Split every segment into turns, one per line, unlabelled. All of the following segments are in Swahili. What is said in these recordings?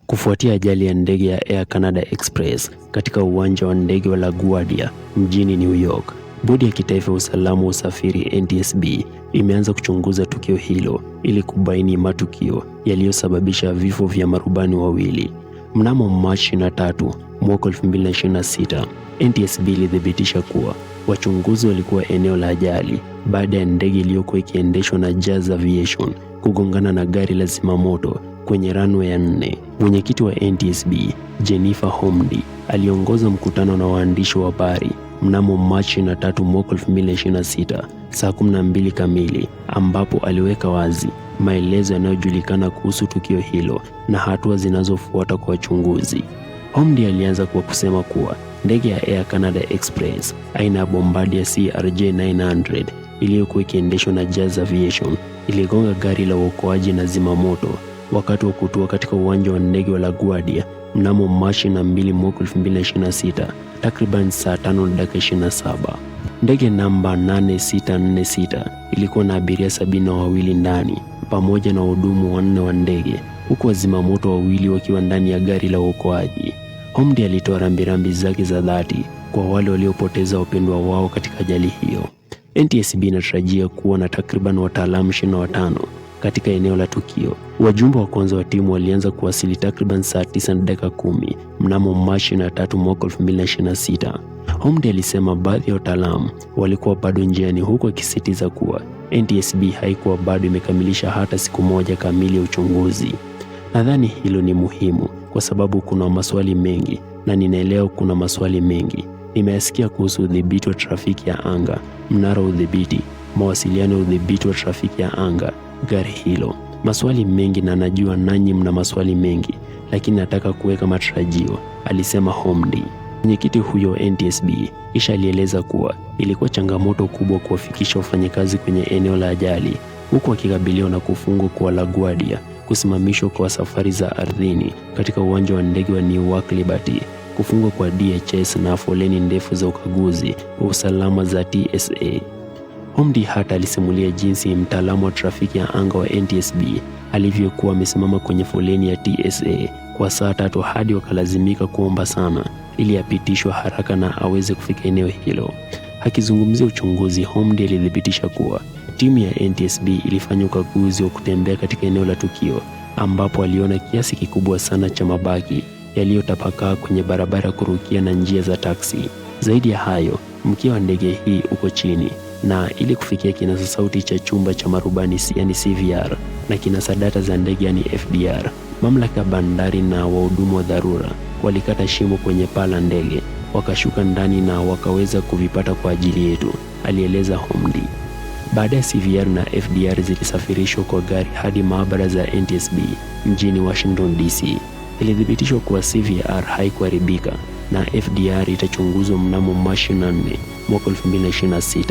Kufuatia ajali ya ndege ya Air Canada Express katika uwanja wa ndege wa LaGuardia mjini New York, Bodi ya Kitaifa ya Usalama wa Usafiri NTSB imeanza kuchunguza tukio hilo ili kubaini matukio yaliyosababisha vifo vya marubani wawili. Mnamo Machi 3 mwaka 2026, NTSB ilithibitisha kuwa wachunguzi walikuwa eneo la ajali baada ya ndege iliyokuwa ikiendeshwa na Jazz Aviation kugongana na gari la zimamoto kwenye runway ya 4. Mwenyekiti wa NTSB, Jennifer Homdi, aliongoza mkutano na waandishi wa habari mnamo Machi 3 mwaka 2026 saa 12 kamili, ambapo aliweka wazi maelezo yanayojulikana kuhusu tukio hilo na hatua zinazofuata kwa wachunguzi. Homdi alianza kwa kusema kuwa ndege ya Air Canada Express aina ya Bombardier CRJ900 iliyokuwa ikiendeshwa na Jazz Aviation iligonga gari la uokoaji na zimamoto wakati wa kutua katika uwanja wa ndege wa LaGuardia mnamo Machi 2 mwaka 2026 takriban saa 5:27. Ndege namba 8646 ilikuwa na abiria 72 ndani pamoja na wahudumu 4 wa ndege, huku wazimamoto wawili wakiwa ndani ya gari la uokoaji. Homdi alitoa rambirambi zake za dhati kwa wale waliopoteza wapendwa wao katika ajali hiyo. NTSB inatarajia kuwa na takriban wataalamu 25 katika eneo la tukio. Wajumbe wa kwanza wa timu walianza kuwasili takriban saa 9:10 mnamo Machi 3 mwaka 2026. Homdi alisema baadhi ya wataalamu walikuwa bado njiani, huku akisisitiza kuwa NTSB haikuwa bado imekamilisha hata siku moja kamili ya uchunguzi. Nadhani hilo ni muhimu kwa sababu kuna maswali mengi na ninaelewa kuna maswali mengi. Nimesikia kuhusu udhibiti wa trafiki ya anga, mnara wa udhibiti, mawasiliano ya udhibiti wa trafiki ya anga, gari hilo. Maswali mengi na najua nanyi mna maswali mengi, lakini nataka kuweka matarajio, alisema Homdi. Mwenyekiti huyo NTSB kisha alieleza kuwa ilikuwa changamoto kubwa kuwafikisha wafanyakazi kwenye eneo la ajali, huku wakikabiliwa na kufungwa kwa LaGuardia, kusimamishwa kwa safari za ardhini katika uwanja wa ndege wa Newark Liberty, kufungwa kwa DHS na foleni ndefu za ukaguzi wa usalama za TSA. Homdi hata alisimulia jinsi mtaalamu wa trafiki ya anga wa NTSB alivyokuwa amesimama kwenye foleni ya TSA kwa saa 3 hadi wakalazimika kuomba sana ili apitishwe haraka na aweze kufika eneo hilo. Akizungumzia uchunguzi, Homdi alithibitisha kuwa timu ya NTSB ilifanya ukaguzi wa kutembea katika eneo la tukio, ambapo aliona kiasi kikubwa sana cha mabaki yaliyotapakaa kwenye barabara kurukia na njia za taksi. Zaidi ya hayo, mkia wa ndege hii uko chini, na ili kufikia kinasa sauti cha chumba cha marubani yani CVR na kinasa data za ndege yani FDR, mamlaka ya bandari na wahudumu wa dharura walikata shimo kwenye paa la ndege, wakashuka ndani na wakaweza kuvipata kwa ajili yetu, alieleza Homdi. Baada ya CVR na FDR zilisafirishwa kwa gari hadi maabara za NTSB mjini Washington DC. Ilithibitishwa kuwa CVR haikuharibika na FDR itachunguzwa mnamo Machi 4 mwaka 2026.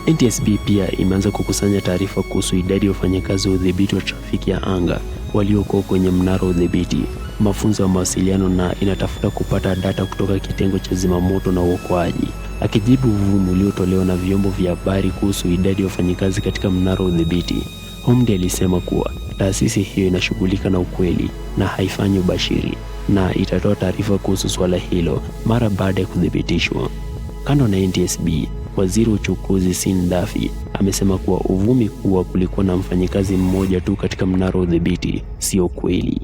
NTSB pia imeanza kukusanya taarifa kuhusu idadi ya wafanyakazi wa udhibiti wa trafiki ya anga waliokuwa kwenye mnara wa udhibiti, mafunzo ya mawasiliano, na inatafuta kupata data kutoka kitengo cha zimamoto na uokoaji. Akijibu uvumi uliotolewa na vyombo vya habari kuhusu idadi ya wafanyakazi katika mnara wa udhibiti, Homdi alisema kuwa taasisi hiyo inashughulika na ukweli na haifanyi ubashiri na itatoa taarifa kuhusu swala hilo mara baada ya kuthibitishwa. Kando na NTSB, waziri wa uchukuzi Sean Duffy amesema kuwa uvumi kuwa kulikuwa na mfanyakazi mmoja tu katika mnara wa udhibiti sio kweli.